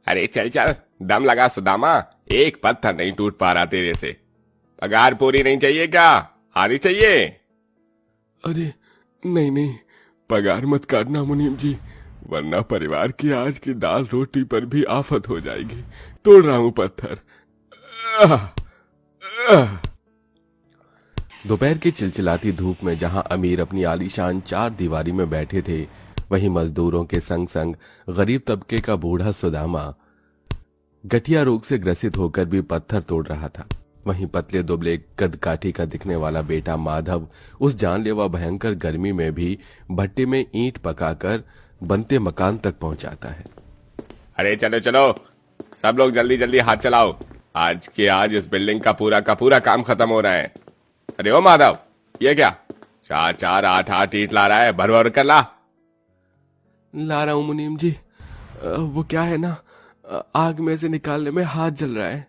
अरे चल चल, दम लगा सुदामा, एक पत्थर नहीं टूट पा रहा तेरे से। पगार पूरी नहीं चाहिए क्या? आधी चाहिए? अरे नहीं नहीं, पगार मत काटना मुनीम जी, वरना परिवार की आज की दाल रोटी पर भी आफत हो जाएगी। तोड़ रहा हूं पत्थर। दोपहर की चिलचिलाती धूप में जहां अमीर अपनी आलीशान चार दीवारी में बैठे थे, वहीं मजदूरों के संग संग गरीब तबके का बूढ़ा सुदामा गठिया रोग से ग्रसित होकर भी पत्थर तोड़ रहा था। वहीं पतले दुबले कद काठी का दिखने वाला बेटा माधव उस जानलेवा भयंकर गर्मी में भी भट्टे में ईंट पकाकर बनते मकान तक पहुंचाता है। अरे चलो चलो, सब लोग जल्दी जल्दी हाथ चलाओ, आज के आज इस बिल्डिंग का पूरा काम खत्म हो रहा है। अरे ओ माधव, ये क्या 4-4-8-8 ईंट ला रहा है? भर भर कर ला। ला रहा हूं मुनीम जी, वो क्या है ना, आग में से निकालने में हाथ जल रहा है।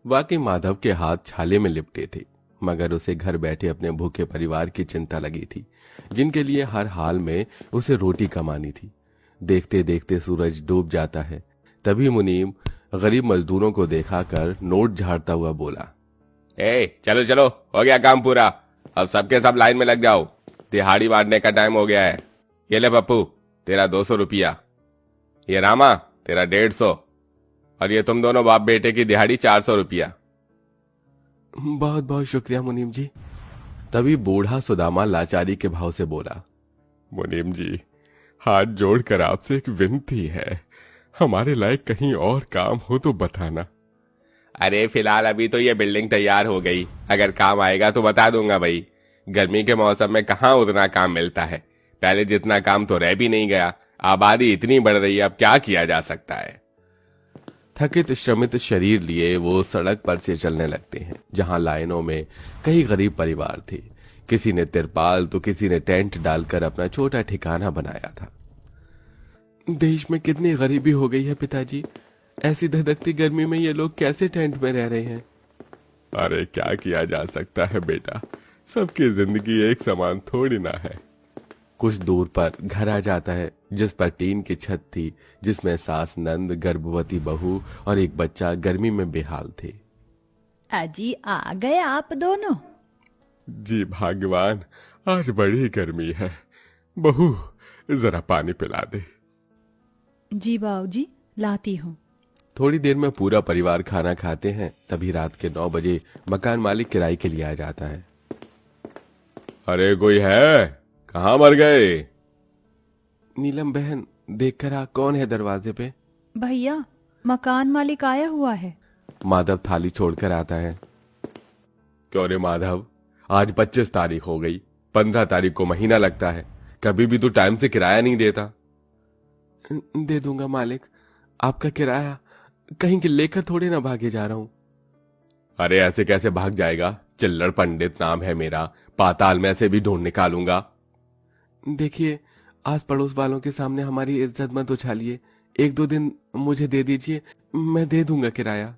वाकई माधव के हाथ छाले में लिपटे थे, मगर उसे घर बैठे अपने भूखे परिवार की चिंता लगी थी, जिनके लिए हर हाल में उसे रोटी कमानी थी। देखते देखते सूरज डूब जाता है। तभी मुनीम गरीब मजदूरों को देखाकर नोट झाड़ता हुआ बोला, ए चलो चलो, हो गया काम पूरा, अब सबके सब लाइन में लग जाओ, दिहाड़ी बांटने का टाइम हो गया है। ये ले पप्पू, तेरा 200 रुपया, ये रामा तेरा 150, और ये तुम दोनों बाप बेटे की दिहाड़ी 400 रुपया। बहुत बहुत शुक्रिया मुनीम जी। तभी बूढ़ा सुदामा लाचारी के भाव से बोला, मुनीम जी, हाथ जोड़कर आपसे एक विनती है, हमारे लायक कहीं और काम हो तो बताना। अरे फिलहाल अभी तो ये बिल्डिंग तैयार हो गई, अगर काम आएगा तो बता दूंगा भाई। गर्मी के मौसम में कहाँ उतना काम मिलता है, पहले जितना काम तो रह भी नहीं गया, आबादी इतनी बढ़ रही है, अब क्या किया जा सकता है। थकित श्रमित शरीर लिए वो सड़क पर से चलने लगते हैं, जहां लाइनों में कई गरीब परिवार थे। किसी ने तिरपाल तो किसी ने टेंट डालकर अपना छोटा ठिकाना बनाया था। देश में कितनी गरीबी हो गई है पिताजी, ऐसी धधकती गर्मी में ये लोग कैसे टेंट में रह रहे हैं। अरे क्या किया जा सकता है बेटा, सबकी जिंदगी एक समान थोड़ी ना है। कुछ दूर पर घर आ जाता है, जिस पर टीन की छत थी, जिसमें सास नंद, गर्भवती बहू और एक बच्चा गर्मी में बेहाल थे। अजी आ गए आप दोनों? जी भाग्यवान, आज बड़ी गर्मी है। बहू जरा पानी पिला दे। जी बाबूजी, लाती हूँ। थोड़ी देर में पूरा परिवार खाना खाते हैं। तभी रात के 9 बजे मकान मालिक किराए के लिए आ जाता है। अरे कोई है? कहाँ मर गए? नीलम बहन, देख कर आ, कौन है दरवाजे पे? भैया, मकान मालिक आया हुआ है। माधव थाली छोड़कर आता है। क्यों रे माधव, आज 25 तारीख हो गई, 15 तारीख को महीना लगता है, कभी भी तू टाइम से किराया नहीं देता। दे दूंगा मालिक, आपका किराया कहीं के लेकर थोड़े ना भागे जा रहा हूं। अरे ऐसे कैसे भाग जाएगा? चिल्लड़ पंडित नाम है मेरा, पाताल में से भी ढूंढ निकालूंगा। देखिए, आस पड़ोस वालों के सामने हमारी इज्जत मत उछालिए, 1-2 दिन मुझे दे दीजिए, मैं दे दूंगा किराया।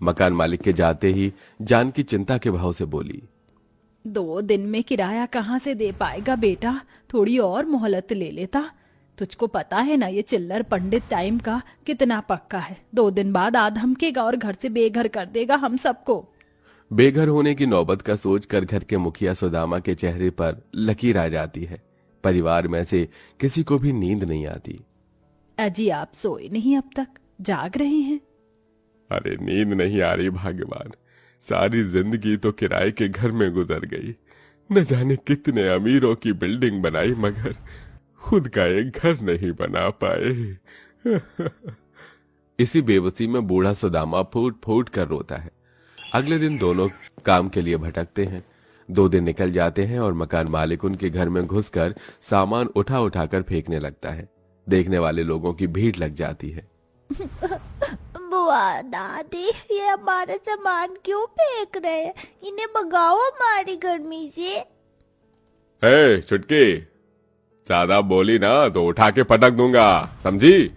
मकान मालिक के जाते ही जान की चिंता के भाव से बोली, 2 दिन में किराया कहाँ से दे पाएगा बेटा, थोड़ी और मोहलत ले लेता। तुझको पता है ना ये चिल्लर पंडित टाइम का कितना पक्का है, 2 दिन बाद आ धमकेगा और घर से बेघर कर देगा हम सबको। बेघर होने की नौबत का सोचकर घर के मुखिया सुदामा के चेहरे पर लकीर आ जाती है। परिवार में से किसी को भी नींद नहीं आती। अजी आप सोए नहीं अब तक, जाग रहे हैं? अरे नींद नहीं आ रही भाग्यवान, सारी जिंदगी तो किराए के घर में गुजर गई। न जाने कितने अमीरों की बिल्डिंग बनाई, मगर खुद का एक घर नहीं बना पाए। इसी बेबसी में बूढ़ा सुदामा फूट फूट कर रोता है। अगले दिन दोनों काम के लिए भटकते हैं। 2 दिन निकल जाते हैं और मकान मालिक उनके घर में घुसकर सामान उठा उठाकर फेंकने लगता है। देखने वाले लोगों की भीड़ लग जाती है। बुआ दादी, ये हमारा सामान क्यों फेंक रहे हैं? इन्हें भगाओ हमारी गर्मी से। हे छुटकी, ज्यादा बोली ना तो उठा के पटक दूंगा, समझी?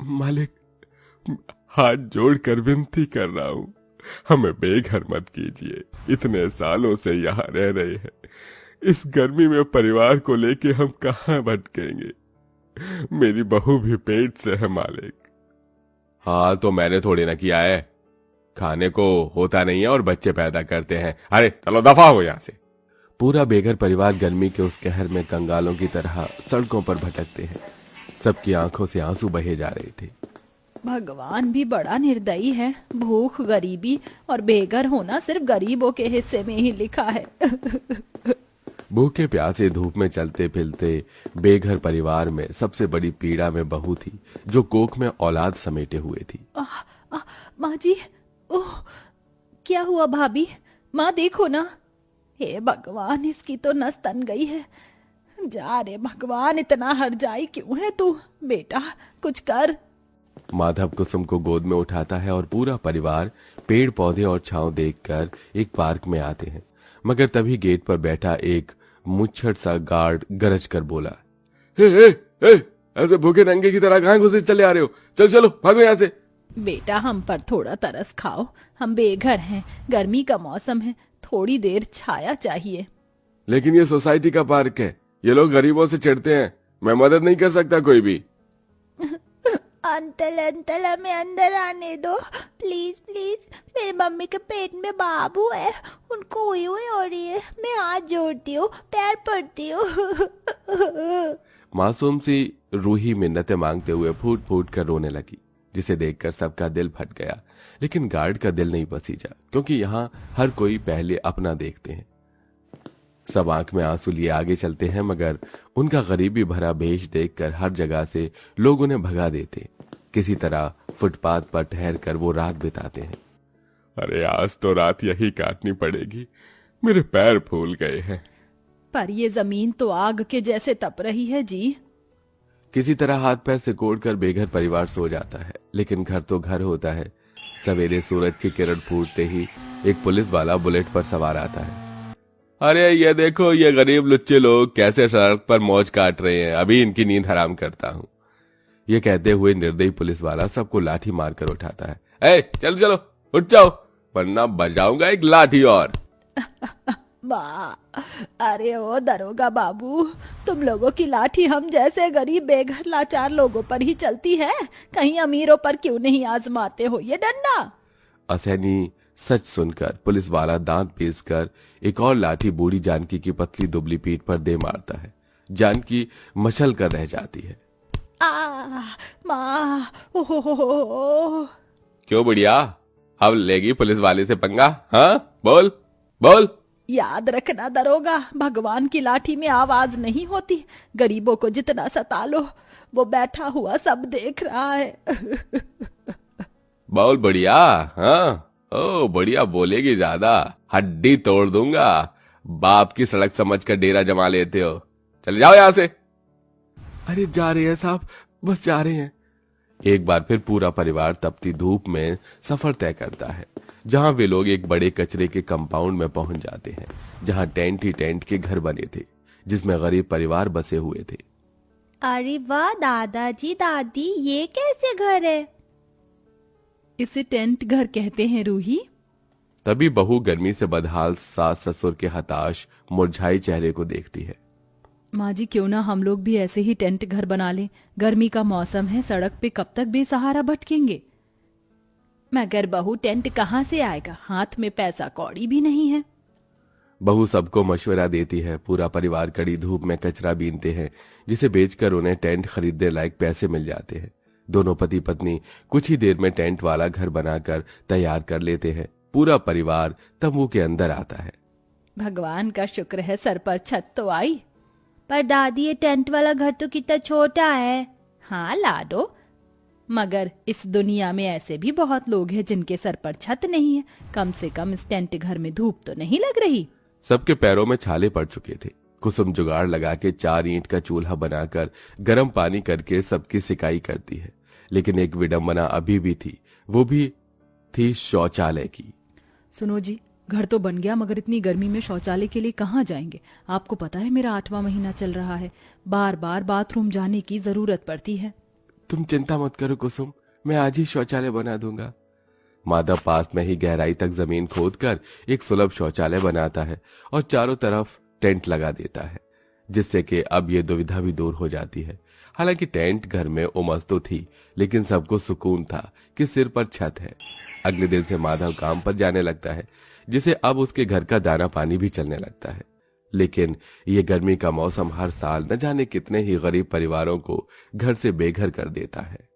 मालिक, हाथ जोड़कर विनती कर रहा हूँ, हमें बेघर मत कीजिए। इतने सालों से यहाँ रह रहे हैं, इस गर्मी में परिवार को लेके हम कहाँ भटकेंगे। मेरी बहू भी पेट से है मालिक। हाँ तो मैंने थोड़ी ना किया है, खाने को होता नहीं है और बच्चे पैदा करते हैं। अरे चलो दफा हो यहां से। पूरा बेघर परिवार गर्मी के उस कहर में कंगालों की तरह सड़कों पर भटकते हैं। सबकी आंखों से आंसू बहे जा रहे थे। भगवान भी बड़ा निर्दयी है। भूख, गरीबी और बेघर होना सिर्फ गरीबों के हिस्से में ही लिखा है। भूखे प्यासे धूप में चलते फिरते बेघर परिवार में सबसे बड़ी पीड़ा में बहू थी, जो कोख में औलाद समेटे हुए थी। माँ जी, ओह क्या हुआ भाभी? माँ देखो ना। हे भगवान, इसकी तो नस तन गई है। जा रे भगवान, इतना हरजाई क्यों है तू? बेटा कुछ कर। माधव कुसुम को गोद में उठाता है और पूरा परिवार पेड़ पौधे और छांव देखकर एक पार्क में आते हैं। मगर तभी गेट पर बैठा एक मुच्छड़ सा गार्ड गरज कर बोला, हे हे हे, ऐसे भूखे नंगे की तरह कहां घुसे चले आ रहे हो? चल चलो भागो यहाँ से। बेटा हम पर थोड़ा तरस खाओ, हम बेघर हैं, गर्मी का मौसम है, थोड़ी देर छाया चाहिए। लेकिन ये सोसाइटी का पार्क है, ये लोग गरीबों से चिढ़ते हैं, मैं मदद नहीं कर सकता कोई भी। अंकल अंकल हमें अंदर आने दो प्लीज प्लीज। मेरी मम्मी के पेट में बाबू है, उनको हुई हो रही है। मैं हाथ जोड़ती हूँ, पैर पड़ती हूँ। मासूम सी रूही मिन्नतें मांगते हुए फूट फूट कर रोने लगी, जिसे देखकर सबका दिल फट गया। लेकिन गार्ड का दिल नहीं पसीजा, क्योंकि यहाँ हर कोई पहले अपना देखते हैं। सब आंख में आंसू लिए आगे चलते हैं, मगर उनका गरीबी भरा भेष देखकर हर जगह से लोग उन्हें भगा देते। किसी तरह फुटपाथ पर ठहर कर वो रात बिताते हैं। अरे आज तो रात यही काटनी पड़ेगी, मेरे पैर फूल गए हैं। पर ये जमीन तो आग के जैसे तप रही है जी। किसी तरह हाथ पैर सिकोड़कर बेघर परिवार सो जाता है, लेकिन घर तो घर होता है। सवेरे सूरज की किरण फूटते ही एक पुलिस वाला बुलेट पर सवार आता है। अरे ये देखो, ये गरीब लुच्चे लोग कैसे सड़क पर मौज काट रहे हैं, अभी इनकी नींद हराम करता हूँ। ये कहते हुए निर्दयी पुलिस वाला सबको लाठी मारकर उठाता है। ए चलो चलो उठ जाओ, वरना बजाऊंगा एक लाठी और। वाह, अरे ओ दरोगा बाबू, तुम लोगों की लाठी हम जैसे गरीब बेघर लाचार लोगों पर ही चलती है, कहीं अमीरों पर क्यों नहीं आजमाते हो ये डंडा? असहनी सच सुनकर पुलिस वाला दांत पीसकर एक और लाठी बूढ़ी जानकी की पतली दुबली पीठ पर दे मारता है। जानकी मचल कर रह जाती है। माँ, ओहो। क्यों बुढ़िया, अब लेगी पुलिस वाले से पंगा? हाँ बोल बोल। याद रखना दरोगा, भगवान की लाठी में आवाज नहीं होती। गरीबों को जितना सता लो, वो बैठा हुआ सब देख रहा है। बोल बढ़िया। हाँ ओ बढ़िया, बोलेगी ज्यादा हड्डी तोड़ दूंगा। बाप की सड़क समझकर डेरा जमा लेते हो, चले जाओ यहां से। अरे जा रहे हैं साहब, बस जा रहे हैं। एक बार फिर पूरा परिवार तपती धूप में सफर तय करता है, जहां वे लोग एक बड़े कचरे के कंपाउंड में पहुंच जाते हैं, जहां टेंट ही टेंट के घर बने थे, जिसमें गरीब परिवार बसे हुए थे। अरे वाह दादाजी दादी, ये कैसे घर है? इसे टेंट घर कहते हैं रूही। तभी बहू गर्मी से बदहाल सास ससुर के हताश मुरझाए चेहरे को देखती है। माँ जी क्यों ना हम लोग भी ऐसे ही टेंट घर बना लें, गर्मी का मौसम है, सड़क पे कब तक बेसहारा भटकेंगे। मगर बहू टेंट कहाँ से आएगा, हाथ में पैसा कौड़ी भी नहीं है। बहू सबको मशवरा देती है। पूरा परिवार कड़ी धूप में कचरा बीनते हैं, जिसे बेचकर उन्हें टेंट खरीदने लायक पैसे मिल जाते हैं। दोनों पति पत्नी कुछ ही देर में टेंट वाला घर बनाकर तैयार कर लेते हैं। पूरा परिवार तंबू के अंदर आता है। भगवान का शुक्र है सर पर छत तो आई। पर दादी ये टेंट वाला घर तो कितना छोटा है। हाँ लाडो, मगर इस दुनिया में ऐसे भी बहुत लोग हैं जिनके सर पर छत नहीं है। कम से कम इस टेंट घर में धूप तो नहीं लग रही। सबके पैरों में छाले पड़ चुके थे। कुसुम जुगाड़ लगा के 4 ईंट का चूल्हा बनाकर गर्म पानी करके सबकी सिकाई करती है। लेकिन एक विडंबना अभी भी थी, वो भी थी शौचालय की। सुनो जी, घर तो बन गया, मगर इतनी गर्मी में शौचालय के लिए कहाँ जाएंगे? आपको पता है मेरा 8वां महीना चल रहा है, बार बार बाथरूम जाने की जरूरत पड़ती है। तुम चिंता मत करो कुसुम, मैं आज ही शौचालय बना दूंगा। माधव पास में ही गहराई तक जमीन खोदकर एक सुलभ शौचालय बनाता है और चारों तरफ टेंट लगा देता है, जिससे कि अब ये दुविधा भी दूर हो जाती है। हालांकि टेंट घर में उमस तो थी, लेकिन सबको सुकून था कि सिर पर छत है। अगले दिन से माधव काम पर जाने लगता है, जिसे अब उसके घर का दाना पानी भी चलने लगता है। लेकिन ये गर्मी का मौसम हर साल न जाने कितने ही गरीब परिवारों को घर से बेघर कर देता है।